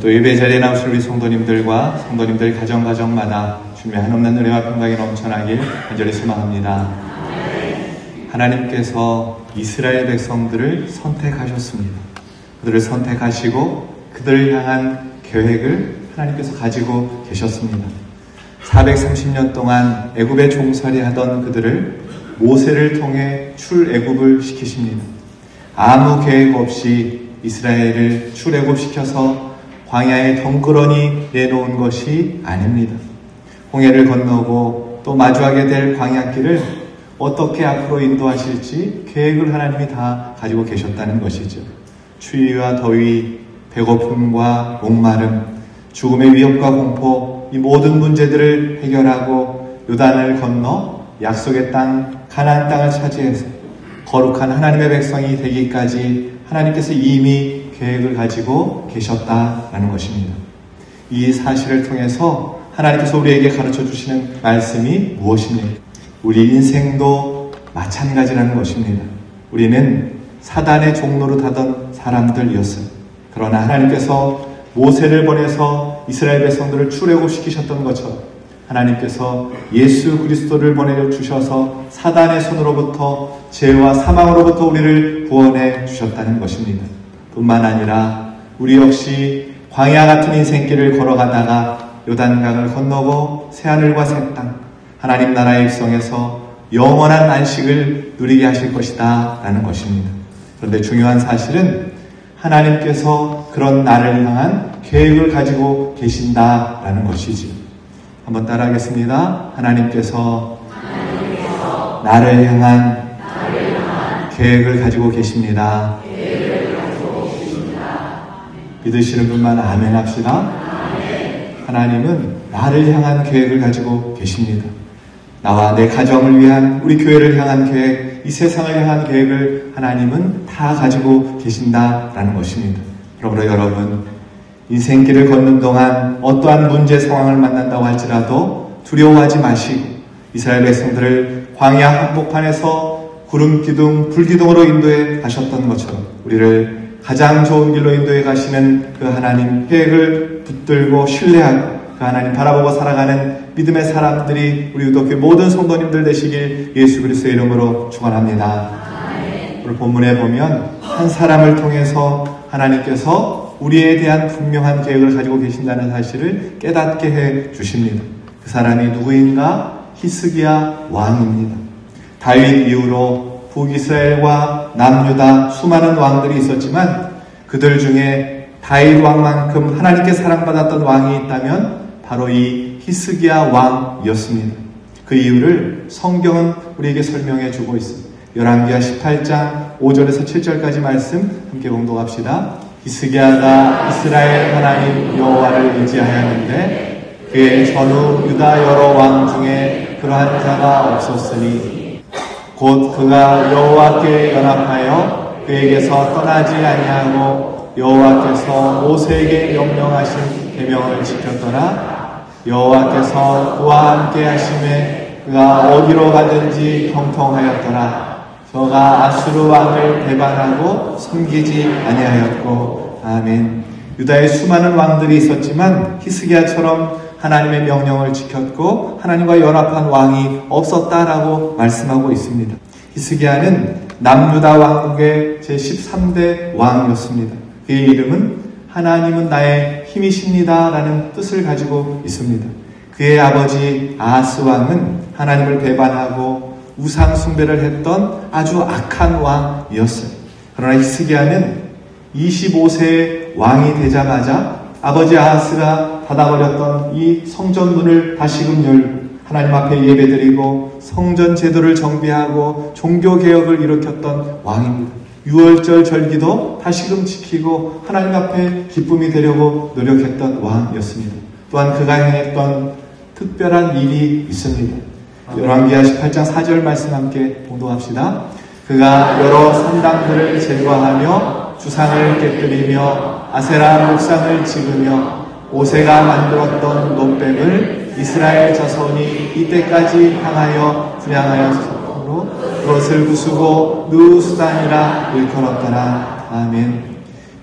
또 예배 자리에 나오신 우리 성도님들과 성도님들 가정마다 주님의 한없는 은혜와 평강이 넘쳐나길 간절히 소망합니다. 하나님께서 이스라엘 백성들을 선택하셨습니다. 그들을 선택하시고 그들을 향한 계획을 하나님께서 가지고 계셨습니다. 430년 동안 애굽에 종살이 하던 그들을 모세를 통해 출애굽을 시키십니다. 아무 계획 없이 이스라엘을 출애굽시켜서 광야에 덩그러니 내놓은 것이 아닙니다. 홍해를 건너고 또 마주하게 될 광야길을 어떻게 앞으로 인도하실지 계획을 하나님이 다 가지고 계셨다는 것이죠. 추위와 더위, 배고픔과 목마름, 죽음의 위협과 공포, 이 모든 문제들을 해결하고 요단을 건너 약속의 땅 가나안 땅을 차지해서 거룩한 하나님의 백성이 되기까지 하나님께서 이미 계획을 가지고 계셨다라는 것입니다. 이 사실을 통해서 하나님께서 우리에게 가르쳐 주시는 말씀이 무엇입니까? 우리 인생도 마찬가지라는 것입니다. 우리는 사단의 종로로 타던 사람들이었어요. 그러나 하나님께서 모세를 보내서 이스라엘 백성들을 출애굽시키셨던 것처럼 하나님께서 예수 그리스도를 보내주셔서 사단의 손으로부터 죄와 사망으로부터 우리를 구원해 주셨다는 것입니다. 뿐만 아니라 우리 역시 광야 같은 인생길을 걸어가다가 요단강을 건너고 새하늘과 새 땅, 하나님 나라의 입성에서 영원한 안식을 누리게 하실 것이다 라는 것입니다. 그런데 중요한 사실은 하나님께서 그런 나를 향한 계획을 가지고 계신다라는 것이지요. 한번 따라하겠습니다. 하나님께서 나를 향한 계획을 가지고 계십니다. 믿으시는 분만 아멘 합시다. 하나님은 나를 향한 계획을 가지고 계십니다. 나와 내 가정을 위한, 우리 교회를 향한 계획, 이 세상을 향한 계획을 하나님은 다 가지고 계신다라는 것입니다. 그러므로 여러분, 인생길을 걷는 동안 어떠한 문제 상황을 만난다고 할지라도 두려워하지 마시고 이스라엘 백성들을 광야 한복판에서 구름 기둥, 불 기둥으로 인도해 가셨던 것처럼 우리를 가장 좋은 길로 인도해 가시는 그 하나님 계획을 붙들고 신뢰하고 그 하나님 바라보고 살아가는 믿음의 사람들이 우리 유독교회 모든 성도님들 되시길 예수 그리스도의 이름으로 축원합니다. 오늘 본문에 보면 한 사람을 통해서 하나님께서 우리에 대한 분명한 계획을 가지고 계신다는 사실을 깨닫게 해 주십니다. 그 사람이 누구인가? 히스기야 왕입니다. 다윗 이후로 북이스라엘과 남유다 수많은 왕들이 있었지만 그들 중에 다윗 왕만큼 하나님께 사랑받았던 왕이 있다면 바로 이 히스기야 왕이었습니다. 그 이유를 성경은 우리에게 설명해 주고 있습니다. 열왕기하 18장 5절에서 7절까지 말씀 함께 봉독합시다. 히스기야가 이스라엘 하나님 여호와를 의지하였는데 그의 전후 유다 여러 왕 중에 그러한 자가 없었으니 곧 그가 여호와께 연합하여 그에게서 떠나지 아니하고 여호와께서 모세에게 명령하신 계명을 지켰더라. 여호와께서 그와 함께 하심에 그가 어디로 가든지 형통하였더라. 저가 아수르 왕을 배반하고 섬기지 아니하였고. 아멘. 유다에 수많은 왕들이 있었지만 히스기야처럼 하나님의 명령을 지켰고 하나님과 연합한 왕이 없었다라고 말씀하고 있습니다. 히스기야는 남유다 왕국의 제13대 왕이었습니다. 그의 이름은 하나님은 나의 힘이십니다 라는 뜻을 가지고 있습니다. 그의 아버지 아하스 왕은 하나님을 배반하고 우상 숭배를 했던 아주 악한 왕이었어요. 그러나 히스기야는 25세의 왕이 되자마자 아버지 아하스가 닫아버렸던 이 성전문을 다시금 열고 하나님 앞에 예배드리고 성전 제도를 정비하고 종교개혁을 일으켰던 왕입니다. 유월절 절기도 다시금 지키고 하나님 앞에 기쁨이 되려고 노력했던 왕이었습니다. 또한 그가 행했던 특별한 일이 있습니다. 열왕기하 18장 4절 말씀 함께 봉독합시다. 그가 여러 산당들을 제거하며 주상을 깨뜨리며 아세라 목상을 찍으며 모세가 만들었던 노뱀을 이스라엘 자손이 이때까지 향하여 분양하였으므로 그것을 부수고 느수단이라 일컬었더라. 아멘.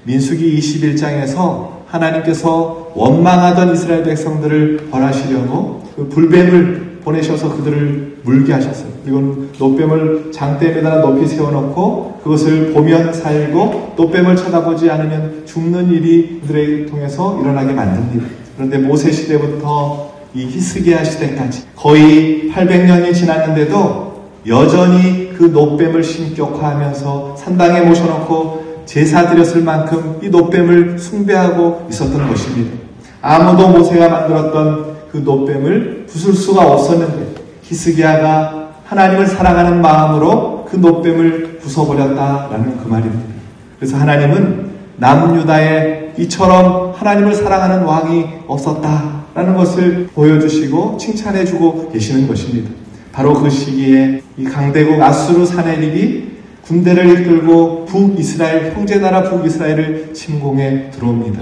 민수기 21장에서 하나님께서 원망하던 이스라엘 백성들을 벌하시려고 그 불뱀을 보내셔서 그들을 물게 하셨어요. 그리고 노뱀을 장대에 매달아 높이 세워놓고 그것을 보면 살고 노뱀을 쳐다보지 않으면 죽는 일이 그들을 통해서 일어나게 만듭니다. 그런데 모세 시대부터 이 히스기야 시대까지 거의 800년이 지났는데도 여전히 그 노뱀을 신격화하면서 산당에 모셔놓고 제사 드렸을 만큼 이 노뱀을 숭배하고 있었던 것입니다. 아무도 모세가 만들었던 그 노뱀을 부술 수가 없었는데 히스기야가 하나님을 사랑하는 마음으로 그 노뱀을 부숴버렸다라는 그 말입니다. 그래서 하나님은 남유다에 이처럼 하나님을 사랑하는 왕이 없었다라는 것을 보여주시고 칭찬해주고 계시는 것입니다. 바로 그 시기에 이 강대국 아수르 사네립이 군대를 이끌고 북이스라엘, 형제나라 북이스라엘을 침공해 들어옵니다.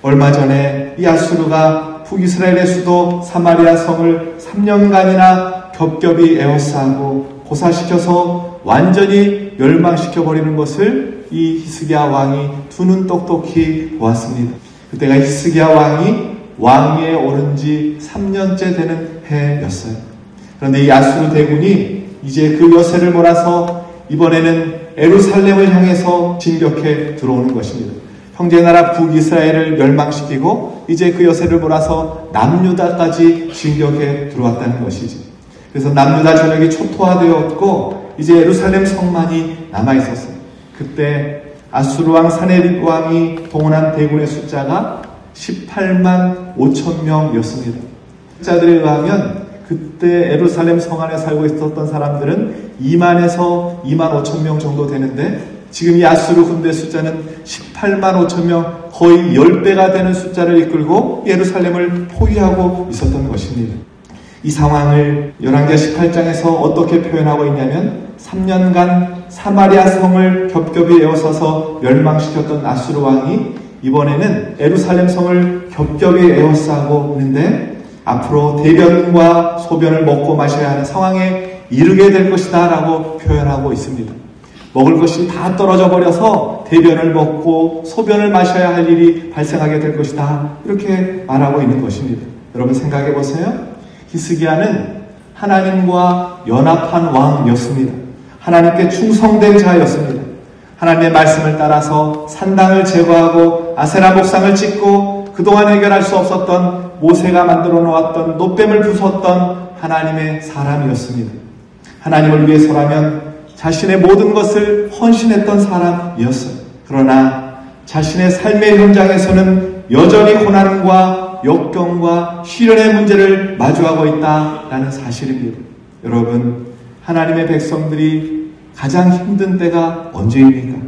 얼마 전에 이 아수르가 북이스라엘의 수도 사마리아 성을 3년간이나 겹겹이 에워싸고 고사시켜서 완전히 멸망시켜버리는 것을 이 히스기야 왕이 두 눈 똑똑히 보았습니다. 그때가 히스기야 왕이 왕위에 오른 지 3년째 되는 해였어요. 그런데 이 아수르 대군이 이제 그 여세를 몰아서 이번에는 예루살렘을 향해서 진격해 들어오는 것입니다. 형제나라 북이스라엘을 멸망시키고 이제 그 여세를 몰아서 남유다까지 진격해 들어왔다는 것이지. 그래서 남유다 전역이 초토화되었고 이제 예루살렘 성만이 남아있었어요. 그때 아수르 왕 사네립 왕이 동원한 대군의 숫자가 18만 5천 명이었습니다. 숫자들에 의하면 그때 예루살렘 성 안에 살고 있었던 사람들은 2만에서 2만 5천 명 정도 되는데 지금 이 아수르 군대 숫자는 18만 5천 명, 거의 10배가 되는 숫자를 이끌고 예루살렘을 포위하고 있었던 것입니다. 이 상황을 열왕기하 18장에서 어떻게 표현하고 있냐면 3년간 사마리아 성을 겹겹이 에워싸서 멸망시켰던 아수르 왕이 이번에는 예루살렘 성을 겹겹이 에워싸고 있는데 앞으로 대변과 소변을 먹고 마셔야 하는 상황에 이르게 될 것이다 라고 표현하고 있습니다. 먹을 것이 다 떨어져 버려서 대변을 먹고 소변을 마셔야 할 일이 발생하게 될 것이다 이렇게 말하고 있는 것입니다. 여러분 생각해 보세요. 히스기야는 하나님과 연합한 왕이었습니다. 하나님께 충성된 자였습니다. 하나님의 말씀을 따라서 산당을 제거하고 아세라 목상을 찍고 그동안 해결할 수 없었던 모세가 만들어 놓았던 노뱀을 부쉈던 하나님의 사람이었습니다. 하나님을 위해서라면 자신의 모든 것을 헌신했던 사람이었어요. 그러나 자신의 삶의 현장에서는 여전히 고난과 역경과 시련의 문제를 마주하고 있다라는 사실입니다. 여러분, 하나님의 백성들이 가장 힘든 때가 언제입니까?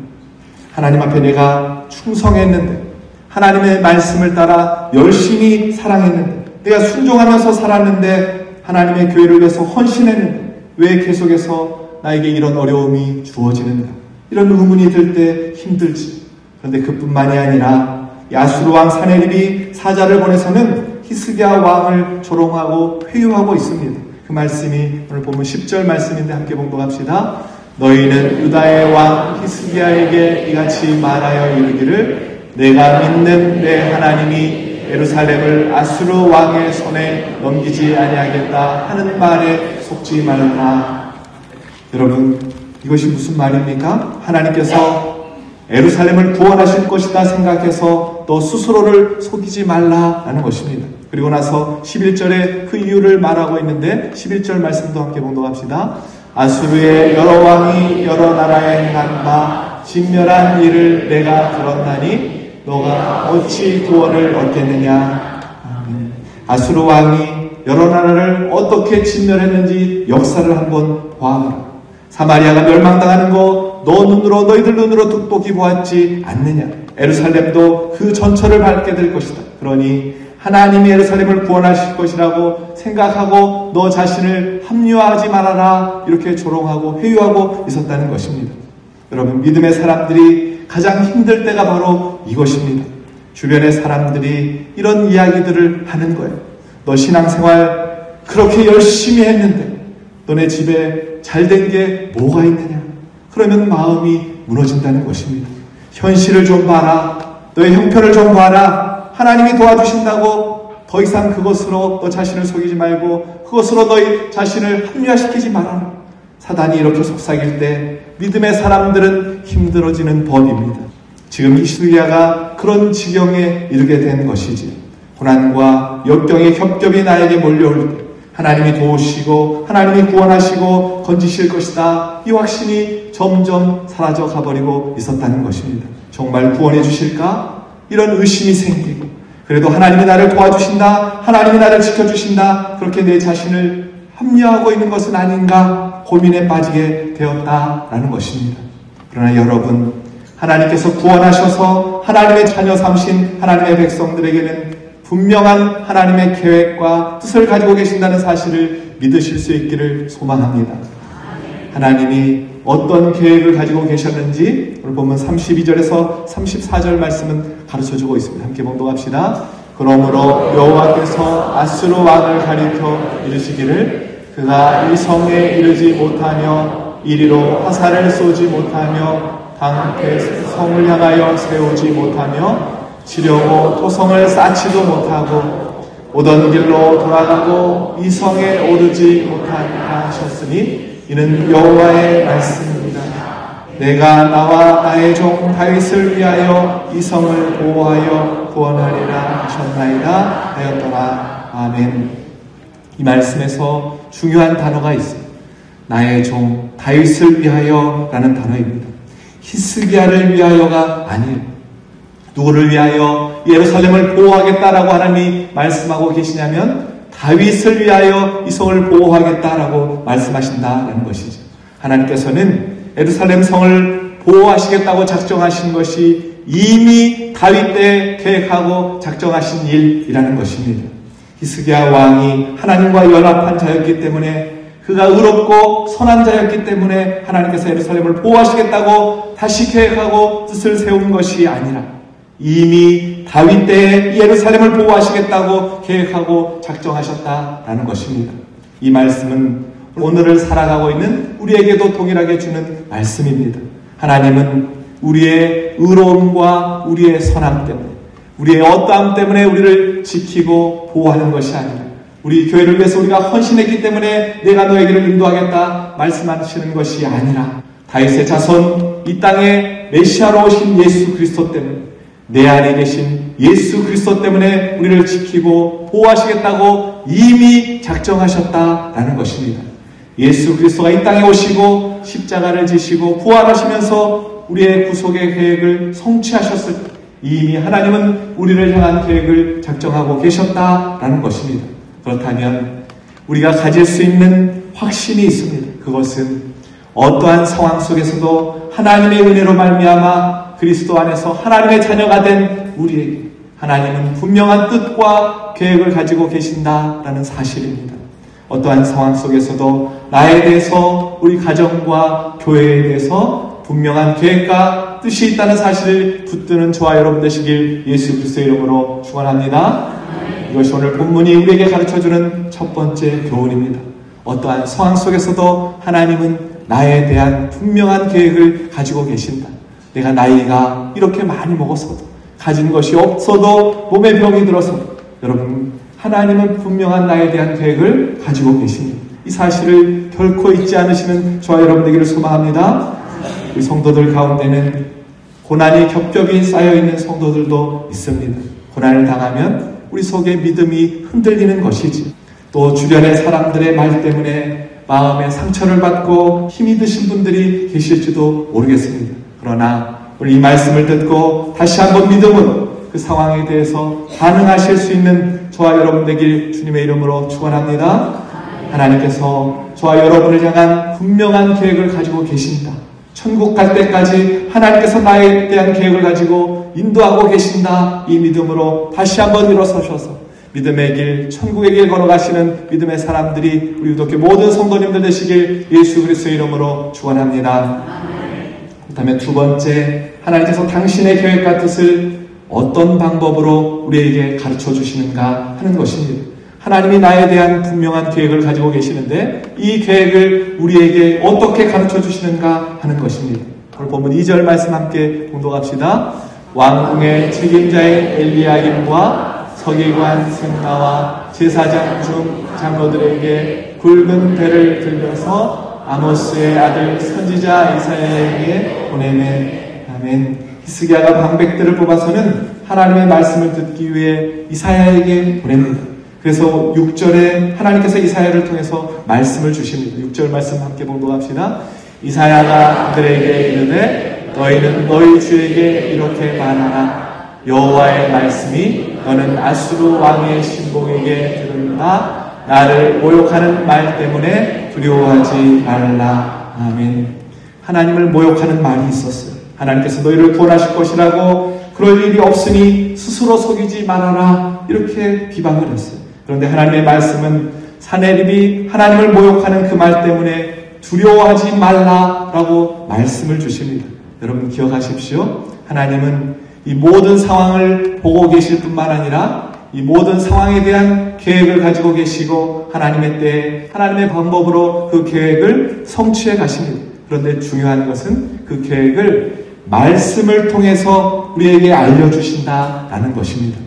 하나님 앞에 내가 충성했는데, 하나님의 말씀을 따라 열심히 사랑했는데, 내가 순종하면서 살았는데, 하나님의 교회를 위해서 헌신했는데 왜 계속해서 나에게 이런 어려움이 주어지는가? 이런 의문이 들 때 힘들지. 그런데 그뿐만이 아니라 아수르 왕 사네립이 사자를 보내서는 히스기야 왕을 조롱하고 회유하고 있습니다. 그 말씀이 오늘 보면 10절 말씀인데 함께 봉독합시다. 너희는 유다의 왕 히스기야에게 이같이 말하여 이르기를 내가 믿는 내 하나님이 예루살렘을 아수르 왕의 손에 넘기지 아니하겠다 하는 말에 속지 말라. 여러분, 이것이 무슨 말입니까? 하나님께서 예루살렘을 구원하실 것이다 생각해서 너 스스로를 속이지 말라라는 것입니다. 그리고 나서 11절에 그 이유를 말하고 있는데 11절 말씀도 함께 봉독합시다. 아수르의 여러 왕이 여러 나라에 행한 바 진멸한 일을 내가 들었나니 너가 어찌 구원을 얻겠느냐. 아수르 왕이 여러 나라를 어떻게 진멸했는지 역사를 한번 보아라. 사마리아가 멸망당하는 거 너희들 눈으로 똑똑히 보았지 않느냐. 예루살렘도 그 전철을 밟게 될 것이다. 그러니 하나님이 예루살렘을 구원하실 것이라고 생각하고 너 자신을 합리화하지 말아라. 이렇게 조롱하고 회유하고 있었다는 것입니다. 여러분, 믿음의 사람들이 가장 힘들 때가 바로 이것입니다. 주변의 사람들이 이런 이야기들을 하는 거예요. 너 신앙생활 그렇게 열심히 했는데 너네 집에 잘된 게 뭐가 있느냐? 그러면 마음이 무너진다는 것입니다. 현실을 좀 봐라. 너의 형편을 좀 봐라. 하나님이 도와주신다고 더 이상 그것으로 너 자신을 속이지 말고 그것으로 너희 자신을 합리화시키지 말아라. 사단이 이렇게 속삭일 때 믿음의 사람들은 힘들어지는 법입니다. 지금 히스기야가 그런 지경에 이르게 된 것이지. 고난과 역경의 겹겹이 나에게 몰려올 때 하나님이 도우시고 하나님이 구원하시고 건지실 것이다. 이 확신이 점점 사라져 가버리고 있었다는 것입니다. 정말 구원해 주실까? 이런 의심이 생기고 그래도 하나님이 나를 도와주신다. 하나님이 나를 지켜주신다. 그렇게 내 자신을 합리화하고 있는 것은 아닌가 고민에 빠지게 되었다라는 것입니다. 그러나 여러분, 하나님께서 구원하셔서 하나님의 자녀 삼신 하나님의 백성들에게는 분명한 하나님의 계획과 뜻을 가지고 계신다는 사실을 믿으실 수 있기를 소망합니다. 하나님이 어떤 계획을 가지고 계셨는지 오늘 보면 32절에서 34절 말씀은 가르쳐주고 있습니다. 함께 봉독합시다. 그러므로 여호와께서 아수르 왕을 가리켜 이르시기를 그가 이 성에 이르지 못하며 이리로 화살을 쏘지 못하며 방패 성을 향하여 세우지 못하며 치려고 토성을 쌓지도 못하고 오던 길로 돌아가고 이 성에 오르지 못하니까 하셨으니 이는 여호와의 말씀입니다. 내가 나와 나의 종 다윗을 위하여 이 성을 보호하여 구원하리라 하셨나이다 하였더라. 아멘. 이 말씀에서 중요한 단어가 있습니다. 나의 종 다윗을 위하여 라는 단어입니다. 히스기야를 위하여가 아니에요. 누구를 위하여 예루살렘을 보호하겠다라고 하나님이 말씀하고 계시냐면 다윗을 위하여 이 성을 보호하겠다라고 말씀하신다라는 것이죠. 하나님께서는 예루살렘 성을 보호하시겠다고 작정하신 것이 이미 다윗 때 계획하고 작정하신 일이라는 것입니다. 히스기야 왕이 하나님과 연합한 자였기 때문에 그가 의롭고 선한 자였기 때문에 하나님께서 예루살렘을 보호하시겠다고 다시 계획하고 뜻을 세운 것이 아니라 이미 다윗 때에 예루살렘을 보호하시겠다고 계획하고 작정하셨다라는 것입니다. 이 말씀은 오늘을 살아가고 있는 우리에게도 동일하게 주는 말씀입니다. 하나님은 우리의 의로움과 우리의 선함 때문에 우리의 어떠함 때문에 우리를 지키고 보호하는 것이 아니라 우리 교회를 위해서 우리가 헌신했기 때문에 내가 너에게를 인도하겠다 말씀하시는 것이 아니라 다윗의 자손 이 땅에 메시아로 오신 예수 그리스도 때문에 내 안에 계신 예수 그리스도 때문에 우리를 지키고 보호하시겠다고 이미 작정하셨다라는 것입니다. 예수 그리스도가 이 땅에 오시고 십자가를 지시고 부활하시면서 우리의 구속의 계획을 성취하셨을 때 이미 하나님은 우리를 향한 계획을 작정하고 계셨다라는 것입니다. 그렇다면 우리가 가질 수 있는 확신이 있습니다. 그것은 어떠한 상황 속에서도 하나님의 은혜로 말미암아 그리스도 안에서 하나님의 자녀가 된 우리에게 하나님은 분명한 뜻과 계획을 가지고 계신다라는 사실입니다. 어떠한 상황 속에서도 나에 대해서 우리 가정과 교회에 대해서 분명한 계획과 뜻이 있다는 사실을 붙드는 저와 여러분 되시길 예수 그리스도의 이름으로 축원합니다. 이것이 오늘 본문이 우리에게 가르쳐주는 첫 번째 교훈입니다. 어떠한 상황 속에서도 하나님은 나에 대한 분명한 계획을 가지고 계신다. 내가 나이가 이렇게 많이 먹어서도 가진 것이 없어도 몸에 병이 들어서도 여러분 하나님은 분명한 나에 대한 계획을 가지고 계십니다. 이 사실을 결코 잊지 않으시는 저와 여러분 되기를 소망합니다. 우리 성도들 가운데는 고난이 겹겹이 쌓여있는 성도들도 있습니다. 고난을 당하면 우리 속에 믿음이 흔들리는 것이지 또 주변의 사람들의 말 때문에 마음에 상처를 받고 힘이 드신 분들이 계실지도 모르겠습니다. 그러나 오늘 이 말씀을 듣고 다시 한번 믿음은 그 상황에 대해서 반응하실 수 있는 저와 여러분 되길 주님의 이름으로 축원합니다. 하나님께서 저와 여러분을 향한 분명한 계획을 가지고 계신다. 천국 갈 때까지 하나님께서 나에 대한 계획을 가지고 인도하고 계신다. 이 믿음으로 다시 한번 일어서셔서 믿음의 길, 천국의 길 걸어가시는 믿음의 사람들이 우리 기독교 모든 성도님들 되시길 예수 그리스도의 이름으로 축원합니다. 그렇다면 두 번째, 하나님께서 당신의 계획과 뜻을 어떤 방법으로 우리에게 가르쳐 주시는가 하는 것입니다. 하나님이 나에 대한 분명한 계획을 가지고 계시는데 이 계획을 우리에게 어떻게 가르쳐 주시는가 하는 것입니다. 오늘 본문 2절 말씀 함께 봉독합시다. 왕궁의 책임자인 엘리야김과 서기관 셈나와 제사장 중 장로들에게 굵은 배를 들려서 아모스의 아들 선지자 이사야에게 보내매. 아멘. 히스기야가 방백들을 뽑아서는 하나님의 말씀을 듣기 위해 이사야에게 보냅니다. 그래서 6절에 하나님께서 이사야를 통해서 말씀을 주십니다. 6절 말씀 함께 봉독합시다. 이사야가 그들에게 이르되 너희는 너희 주에게 이렇게 말하라. 여호와의 말씀이 너는 아수르 왕의 신복에게 들은다. 나를 모욕하는 말 때문에 두려워하지 말라. 아멘. 하나님을 모욕하는 말이 있었어요. 하나님께서 너희를 구원하실 것이라고 그럴 일이 없으니 스스로 속이지 말아라. 이렇게 비방을 했어요. 그런데 하나님의 말씀은 사내립이 하나님을 모욕하는 그 말 때문에 두려워하지 말라라고 말씀을 주십니다. 여러분 기억하십시오. 하나님은 이 모든 상황을 보고 계실 뿐만 아니라 이 모든 상황에 대한 계획을 가지고 계시고 하나님의 때에 하나님의 방법으로 그 계획을 성취해 가십니다. 그런데 중요한 것은 그 계획을 말씀을 통해서 우리에게 알려주신다라는 것입니다.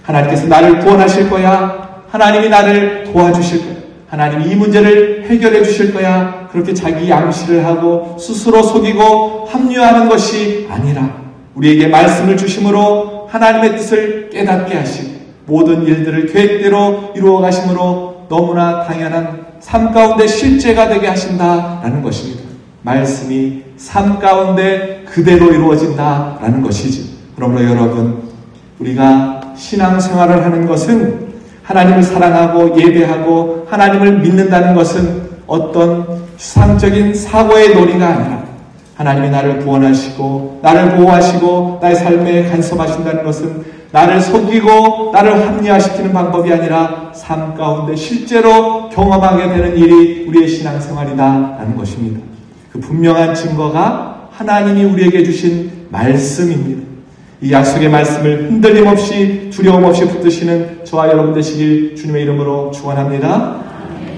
하나님께서 나를 구원하실 거야. 하나님이 나를 도와주실 거야. 하나님이 이 문제를 해결해 주실 거야. 그렇게 자기 암시를 하고 스스로 속이고 합리화하는 것이 아니라 우리에게 말씀을 주심으로 하나님의 뜻을 깨닫게 하시고 모든 일들을 계획대로 이루어 가심으로 너무나 당연한 삶 가운데 실제가 되게 하신다라는 것입니다. 말씀이 삶 가운데 그대로 이루어진다라는 것이지. 그러므로 여러분, 우리가 신앙생활을 하는 것은 하나님을 사랑하고 예배하고 하나님을 믿는다는 것은 어떤 추상적인 사고의 논의가 아니라 하나님이 나를 구원하시고 나를 보호하시고 나의 삶에 간섭하신다는 것은 나를 속이고 나를 합리화시키는 방법이 아니라 삶 가운데 실제로 경험하게 되는 일이 우리의 신앙생활이다라는 것입니다. 그 분명한 증거가 하나님이 우리에게 주신 말씀입니다. 이 약속의 말씀을 흔들림 없이 두려움 없이 붙드시는 저와 여러분 되시길 주님의 이름으로 축원합니다.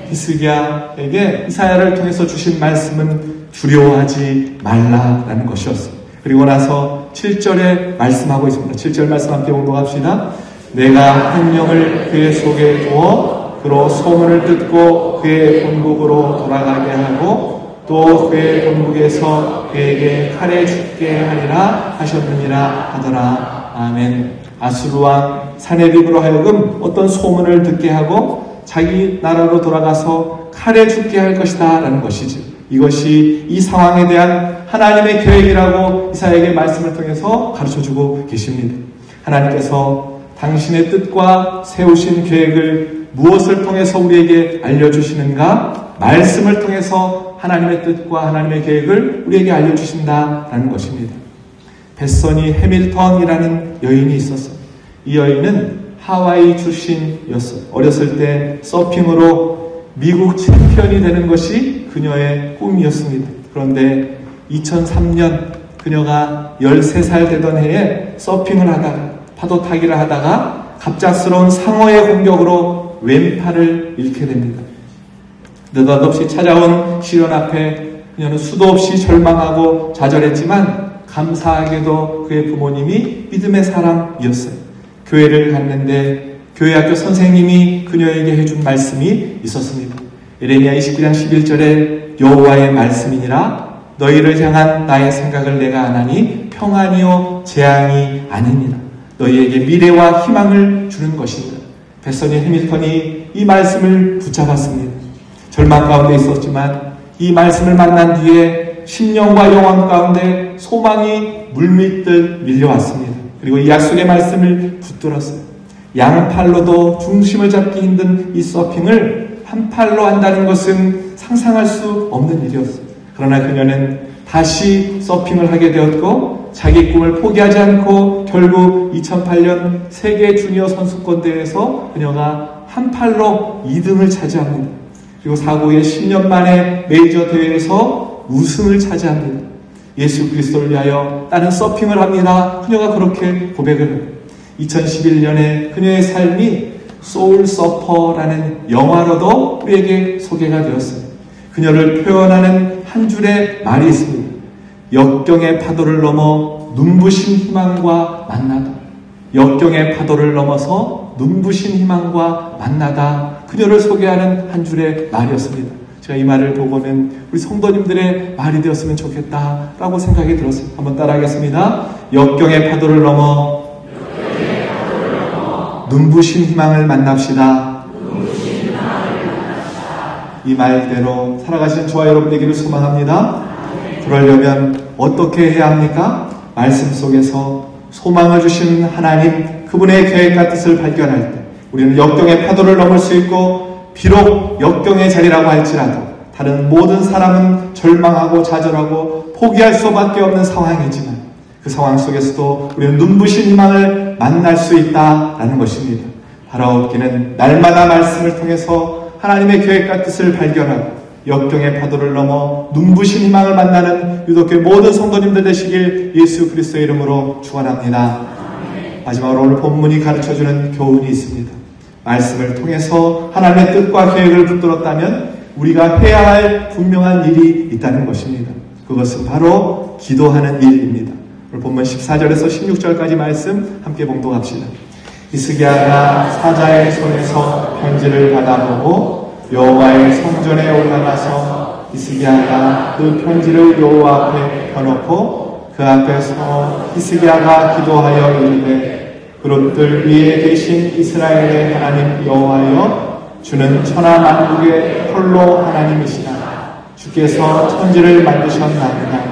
히스기야에게 이사야를 통해서 주신 말씀은 두려워하지 말라라는 것이었어요. 그리고 나서 7절에 말씀하고 있습니다. 7절 말씀 함께 봉독합시다. 내가 한 영을 그의 속에 두어 그로 소문을 듣고 그의 본국으로 돌아가게 하고 또 그의 본국에서 그에게 칼에 죽게 하리라 하셨느니라 하더라. 아멘. 아수르 왕 사네립으로 하여금 어떤 소문을 듣게 하고 자기 나라로 돌아가서 칼에 죽게 할 것이다 라는 것이죠. 이것이 이 상황에 대한 하나님의 계획이라고 이사야에게 말씀을 통해서 가르쳐주고 계십니다. 하나님께서 당신의 뜻과 세우신 계획을 무엇을 통해서 우리에게 알려주시는가? 말씀을 통해서 하나님의 뜻과 하나님의 계획을 우리에게 알려주신다라는 것입니다. 베서니 해밀턴이라는 여인이 있었어요. 이 여인은 하와이 출신이었어요. 어렸을 때 서핑으로 미국 챔피언이 되는 것이 그녀의 꿈이었습니다. 그런데 2003년 그녀가 13살 되던 해에 서핑을 하다가 파도 타기를 하다가 갑작스러운 상어의 공격으로 왼팔을 잃게 됩니다. 느닷없이 찾아온 시련 앞에 그녀는 수도 없이 절망하고 좌절했지만 감사하게도 그의 부모님이 믿음의 사람이었어요. 교회를 갔는데 교회 학교 선생님이 그녀에게 해준 말씀이 있었습니다. 예레미야 29장 11절에 여호와의 말씀이니라 너희를 향한 나의 생각을 내가 아나니 평안이요 재앙이 아니니라. 너희에게 미래와 희망을 주는 것이니라. 베서니 해밀턴이 이 말씀을 붙잡았습니다. 절망 가운데 있었지만 이 말씀을 만난 뒤에 심령과 영혼 가운데 소망이 물밀듯 밀려왔습니다. 그리고 이 약속의 말씀을 붙들었어요. 양팔로도 중심을 잡기 힘든 이 서핑을 한 팔로 한다는 것은 상상할 수 없는 일이었어요. 그러나 그녀는 다시 서핑을 하게 되었고 자기 꿈을 포기하지 않고 결국 2008년 세계 주니어 선수권 대회에서 그녀가 한 팔로 2등을 차지합니다. 그리고 사고 후에 10년 만에 메이저 대회에서 우승을 차지합니다. 예수 그리스도를 위하여 나는 서핑을 합니다. 그녀가 그렇게 고백을 합니다. 2011년에 그녀의 삶이 소울 서퍼라는 영화로도 우리에게 소개가 되었어요. 그녀를 표현하는 한 줄의 말이 있습니다. 역경의 파도를 넘어 눈부신 희망과 만나다. 역경의 파도를 넘어서 눈부신 희망과 만나다. 그녀를 소개하는 한 줄의 말이었습니다. 제가 이 말을 보고는 우리 성도님들의 말이 되었으면 좋겠다라고 생각이 들었어요. 한번 따라하겠습니다. 역경의 파도를 넘어 눈부신 희망을 만납시다. 이 말대로 살아가시는 저와 여러분 되기를 소망합니다. 그러려면 어떻게 해야 합니까? 말씀 속에서 소망을 주신 하나님, 그분의 계획과 뜻을 발견할 때 우리는 역경의 파도를 넘을 수 있고, 비록 역경의 자리라고 할지라도 다른 모든 사람은 절망하고 좌절하고 포기할 수밖에 없는 상황이지만 그 상황 속에서도 우리는 눈부신 희망을 만날 수 있다라는 것입니다. 바라옵기는 날마다 말씀을 통해서 하나님의 계획과 뜻을 발견하고 역경의 파도를 넘어 눈부신 희망을 만나는 유독교회 모든 성도님들 되시길 예수 그리스도의 이름으로 축원합니다. 마지막으로 오늘 본문이 가르쳐주는 교훈이 있습니다. 말씀을 통해서 하나님의 뜻과 계획을 붙들었다면 우리가 해야 할 분명한 일이 있다는 것입니다. 그것은 바로 기도하는 일입니다. 오늘 본문 14절에서 16절까지 말씀 함께 봉독합시다. 히스기야가 사자의 손에서 편지를 받아보고 여호와의 성전에 올라가서 히스기야가 그 편지를 여호와 앞에 펴놓고 그 앞에서 히스기야가 기도하여 이르되 그릇들 위에 계신 이스라엘의 하나님 여호와여, 주는 천하 만국의 홀로 하나님이시다. 주께서 천지를 만드셨나이다.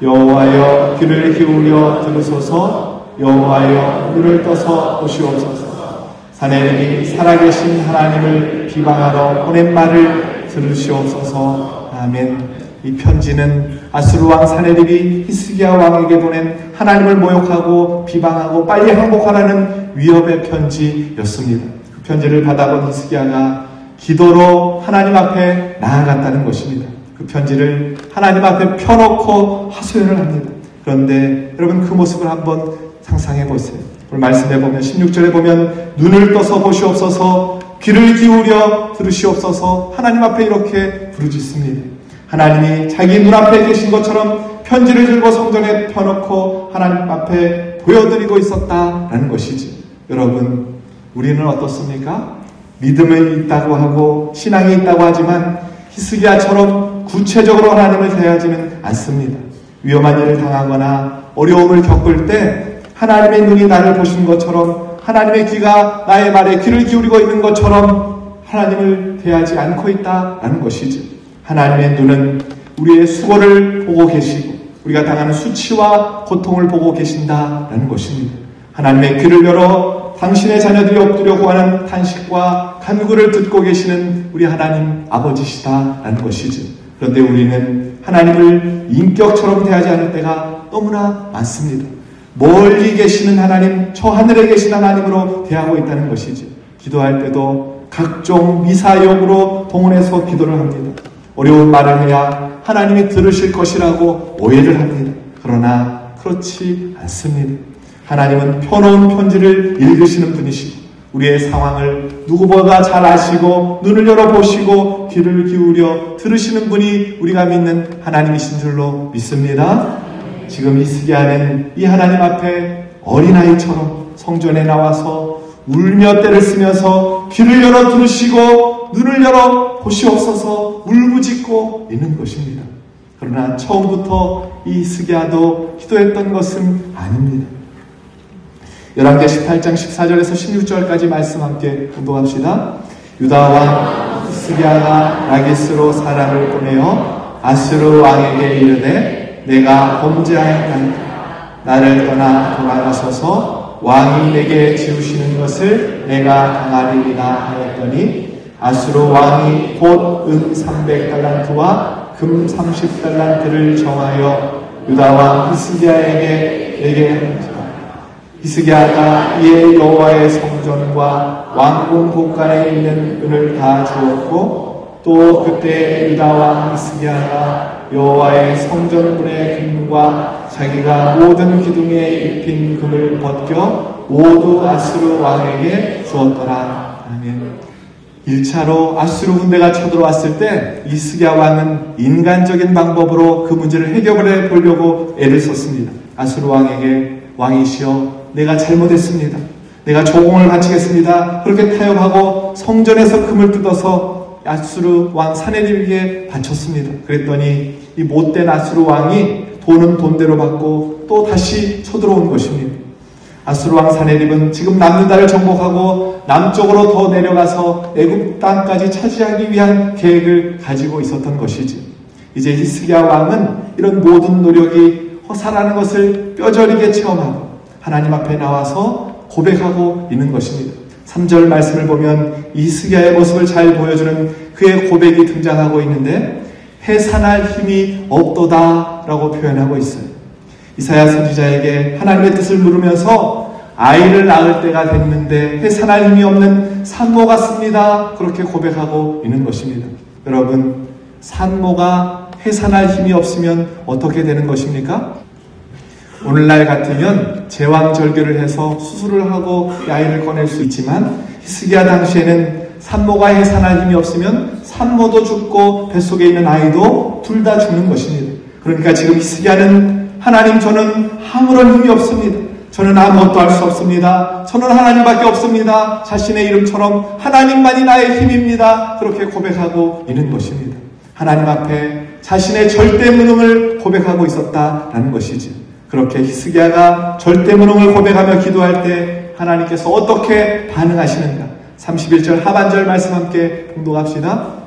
여호와여, 귀를 기울여 들으소서. 여호와여, 눈을 떠서 보시옵소서. 사내들이 살아계신 하나님을 비방하러 보낸 말을 들으시옵소서. 아멘. 이 편지는 아수르 왕 사내들이 히스기야 왕에게 보낸 하나님을 모욕하고 비방하고 빨리 항복하라는 위협의 편지였습니다. 그 편지를 받아본 히스기야가 기도로 하나님 앞에 나아갔다는 것입니다. 그 편지를 하나님 앞에 펴놓고 하소연을 합니다. 그런데 여러분, 그 모습을 한번 상상해 보세요. 오늘 말씀해 보면 16절에 보면 눈을 떠서 보시옵소서, 귀를 기울여 들으시옵소서 하나님 앞에 이렇게 부르짖습니다. 하나님이 자기 눈앞에 계신 것처럼 편지를 들고 성전에 펴놓고 하나님 앞에 보여드리고 있었다라는 것이지. 여러분, 우리는 어떻습니까? 믿음이 있다고 하고 신앙이 있다고 하지만 히스기야처럼 구체적으로 하나님을 대하지는 않습니다. 위험한 일을 당하거나 어려움을 겪을 때 하나님의 눈이 나를 보신 것처럼, 하나님의 귀가 나의 말에 귀를 기울이고 있는 것처럼 하나님을 대하지 않고 있다라는 것이지. 하나님의 눈은 우리의 수고를 보고 계시고 우리가 당하는 수치와 고통을 보고 계신다라는 것입니다. 하나님의 귀를 열어 당신의 자녀들이 엎드려 구하는 탄식과 간구를 듣고 계시는 우리 하나님 아버지시다라는 것이지. 그런데 우리는 하나님을 인격처럼 대하지 않을 때가 너무나 많습니다. 멀리 계시는 하나님, 저 하늘에 계신 하나님으로 대하고 있다는 것이지. 기도할 때도 각종 미사역으로 동원해서 기도를 합니다. 어려운 말을 해야 하나님이 들으실 것이라고 오해를 합니다. 그러나 그렇지 않습니다. 하나님은 펴놓은 편지를 읽으시는 분이시고 우리의 상황을 누구보다 잘 아시고 눈을 열어보시고 귀를 기울여 들으시는 분이 우리가 믿는 하나님이신 줄로 믿습니다. 지금 히스기야는 이 하나님 앞에 어린아이처럼 성전에 나와서 울며 떼를 쓰면서 귀를 열어 들으시고 눈을 열어 보시옵소서 울부짖고 있는 것입니다. 그러나 처음부터 이 히스기야도 기도했던 것은 아닙니다. 열왕기 18장 14절에서 16절까지 말씀 함께 공독합시다. 유다 왕 히스기야가 라기스로 사람을 보내어 아수르 왕에게 이르되 내가 범죄하였나이다. 나를 떠나 돌아가소서. 왕이 내게 지우시는 것을 내가 당하리이다 하였더니 아수르 왕이 곧 은 300달란트와 금 30달란트를 정하여 유다 왕 히스기야에게 내게 하였다. 히스기야가 이에 여호와의 성전과 왕궁 곳간에 있는 은을 다 주었고 또 그때 유다 왕 히스기야가 여호와의 성전문의 금과 자기가 모든 기둥에 입힌 금을 벗겨 모두 아수르 왕에게 주었더라. 아멘. 1차로 아수르 군대가 쳐들어왔을 때 히스기야 왕은 인간적인 방법으로 그 문제를 해결해 보려고 애를 썼습니다. 아수르 왕에게 왕이시여 내가 잘못했습니다. 내가 조공을 바치겠습니다. 그렇게 타협하고 성전에서 금을 뜯어서 아수르 왕 사네립에게 바쳤습니다. 그랬더니 이 못된 아수르 왕이 돈은 돈대로 받고 또 다시 쳐들어온 것입니다. 아수르 왕 사네립은 지금 남유다를 정복하고 남쪽으로 더 내려가서 애굽 땅까지 차지하기 위한 계획을 가지고 있었던 것이지. 이제 히스기야 왕은 이런 모든 노력이 허사라는 것을 뼈저리게 체험하고 하나님 앞에 나와서 고백하고 있는 것입니다. 3절 말씀을 보면 히스기야의 모습을 잘 보여주는 그의 고백이 등장하고 있는데 해산할 힘이 없도다 라고 표현하고 있어요. 이사야 선지자에게 하나님의 뜻을 물으면서 아이를 낳을 때가 됐는데 해산할 힘이 없는 산모 같습니다. 그렇게 고백하고 있는 것입니다. 여러분, 산모가 해산할 힘이 없으면 어떻게 되는 것입니까? 오늘날 같으면 제왕절개를 해서 수술을 하고 아이를 꺼낼 수 있지만 히스기야 당시에는 산모가 해산할 힘이 없으면 산모도 죽고 뱃속에 있는 아이도 둘 다 죽는 것입니다. 그러니까 지금 히스기야는 하나님, 저는 아무런 힘이 없습니다. 저는 아무것도 할 수 없습니다. 저는 하나님밖에 없습니다. 자신의 이름처럼 하나님만이 나의 힘입니다. 그렇게 고백하고 있는 것입니다. 하나님 앞에 자신의 절대무능을 고백하고 있었다라는 것이지. 그렇게 히스기야가 절대무능을 고백하며 기도할 때 하나님께서 어떻게 반응하시는가? 31절 하반절 말씀 함께 봉독합시다.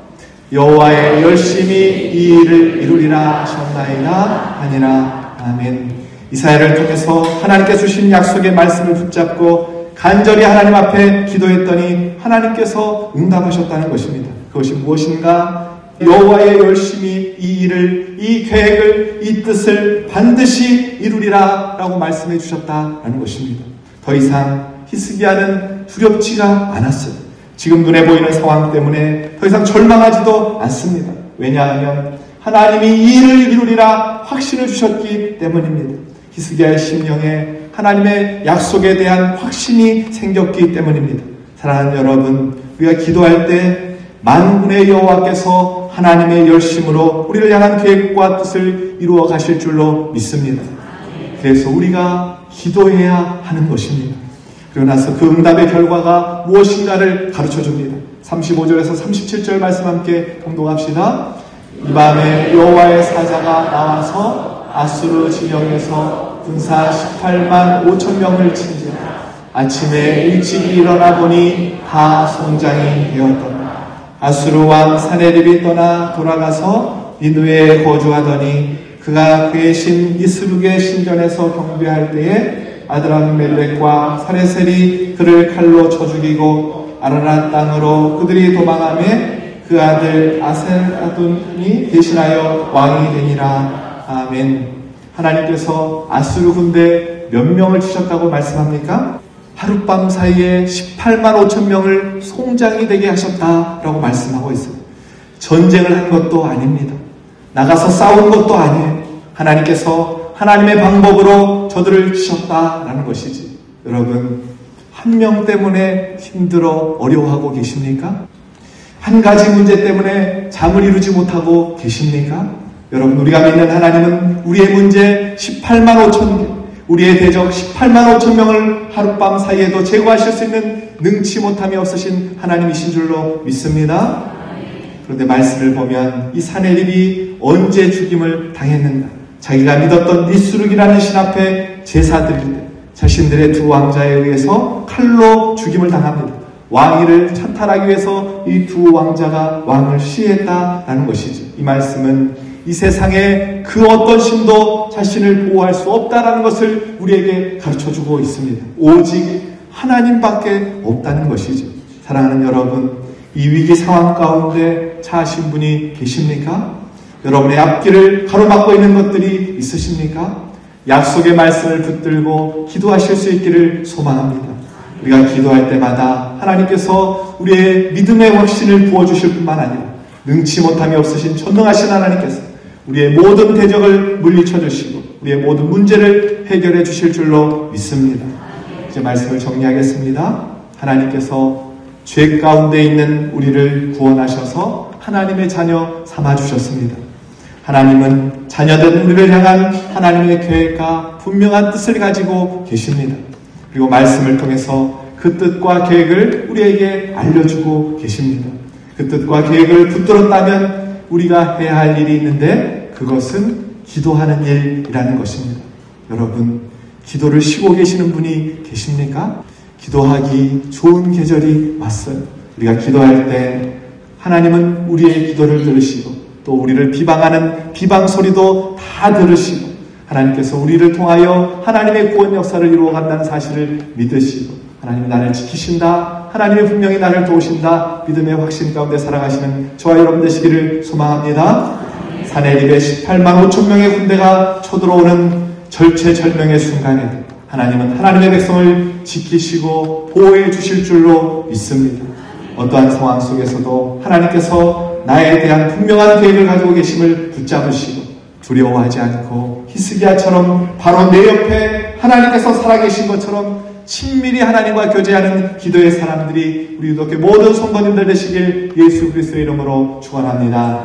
여호와의 열심히 이 일을 이루리라 하셨나이다 하니라. 아멘. 이사야를 통해서 하나님께서 주신 약속의 말씀을 붙잡고 간절히 하나님 앞에 기도했더니 하나님께서 응답하셨다는 것입니다. 그것이 무엇인가? 여호와의 열심히 이 일을, 이 계획을, 이 뜻을 반드시 이루리라 라고 말씀해 주셨다라는 것입니다. 더 이상 히스기야는 두렵지가 않았어요. 지금 눈에 보이는 상황 때문에 더 이상 절망하지도 않습니다. 왜냐하면 하나님이 이 일을 이루리라 확신을 주셨기 때문입니다. 히스기야의 심령에 하나님의 약속에 대한 확신이 생겼기 때문입니다. 사랑하는 여러분, 우리가 기도할 때 만군의 여호와께서 하나님의 열심으로 우리를 향한 계획과 뜻을 이루어 가실 줄로 믿습니다. 그래서 우리가 기도해야 하는 것입니다. 그리고 나서 그 응답의 결과가 무엇인가를 가르쳐 줍니다. 35절에서 37절 말씀 함께 봉독합시다. 이 밤에 여호와의 사자가 나와서 아수르 진영에서 군사 18만 5천 명을 친지라. 아침에 일찍이 일어나 보니 다 성장이 되었더라. 아수르 왕 사네립이 떠나 돌아가서 니느웨에 거주하더니 그가 그의 신 이스룩의 신전에서 경배할 때에 아드람멜렉과 사레셀이 그를 칼로 쳐 죽이고 아라랏 땅으로 그들이 도망하매 그 아들 아셀아돈이 대신하여 왕이 되니라. 아멘. 하나님께서 아수르 군대 몇 명을 치셨다고 말씀합니까? 하룻밤 사이에 18만 5천 명을 송장이 되게 하셨다라고 말씀하고 있어요. 전쟁을 한 것도 아닙니다. 나가서 싸운 것도 아니에요. 하나님께서 하나님의 방법으로 저들을 치셨다라는 것이지. 여러분, 한 명 때문에 힘들어 어려워하고 계십니까? 한 가지 문제 때문에 잠을 이루지 못하고 계십니까? 여러분, 우리가 믿는 하나님은 우리의 문제 18만 5천 개, 우리의 대적 18만 5천 명을 하룻밤 사이에도 제거하실 수 있는 능치 못함이 없으신 하나님이신 줄로 믿습니다. 그런데 말씀을 보면 이 사네립이 언제 죽임을 당했는가? 자기가 믿었던 니스룩이라는 신 앞에 제사 드릴 때 자신들의 두 왕자에 의해서 칼로 죽임을 당합니다. 왕위를 찬탈하기 위해서 이 두 왕자가 왕을 시해했다라는 것이지. 이 말씀은 이 세상에 그 어떤 신도 자신을 보호할 수 없다라는 것을 우리에게 가르쳐주고 있습니다. 오직 하나님밖에 없다는 것이지. 사랑하는 여러분, 이 위기 상황 가운데 처하신 분이 계십니까? 여러분의 앞길을 가로막고 있는 것들이 있으십니까? 약속의 말씀을 붙들고 기도하실 수 있기를 소망합니다. 우리가 기도할 때마다 하나님께서 우리의 믿음의 확신을 부어주실 뿐만 아니라 능치 못함이 없으신 전능하신 하나님께서 우리의 모든 대적을 물리쳐 주시고 우리의 모든 문제를 해결해 주실 줄로 믿습니다. 이제 말씀을 정리하겠습니다. 하나님께서 죄 가운데 있는 우리를 구원하셔서 하나님의 자녀 삼아 주셨습니다. 하나님은 자녀된 우리를 향한 하나님의 계획과 분명한 뜻을 가지고 계십니다. 그리고 말씀을 통해서 그 뜻과 계획을 우리에게 알려주고 계십니다. 그 뜻과 계획을 붙들었다면 우리가 해야 할 일이 있는데 그것은 기도하는 일이라는 것입니다. 여러분, 기도를 쉬고 계시는 분이 계십니까? 기도하기 좋은 계절이 왔어요. 우리가 기도할 때 하나님은 우리의 기도를 들으시고 또 우리를 비방하는 비방 소리도 다 들으시고 하나님께서 우리를 통하여 하나님의 구원 역사를 이루어간다는 사실을 믿으시고 하나님이 나를 지키신다, 하나님이 분명히 나를 도우신다 믿음의 확신 가운데 살아가시는 저와 여러분 되시기를 소망합니다. 사내립의 18만 5천 명의 군대가 쳐들어오는 절체절명의 순간에 하나님은 하나님의 백성을 지키시고 보호해 주실 줄로 믿습니다. 어떠한 상황 속에서도 하나님께서 나에 대한 분명한 계획을 가지고 계심을 붙잡으시고 두려워하지 않고 히스기야처럼 바로 내 옆에 하나님께서 살아계신 것처럼 친밀히 하나님과 교제하는 기도의 사람들이 우리 기독교 모든 성도님들 되시길 예수 그리스도의 이름으로 축원합니다.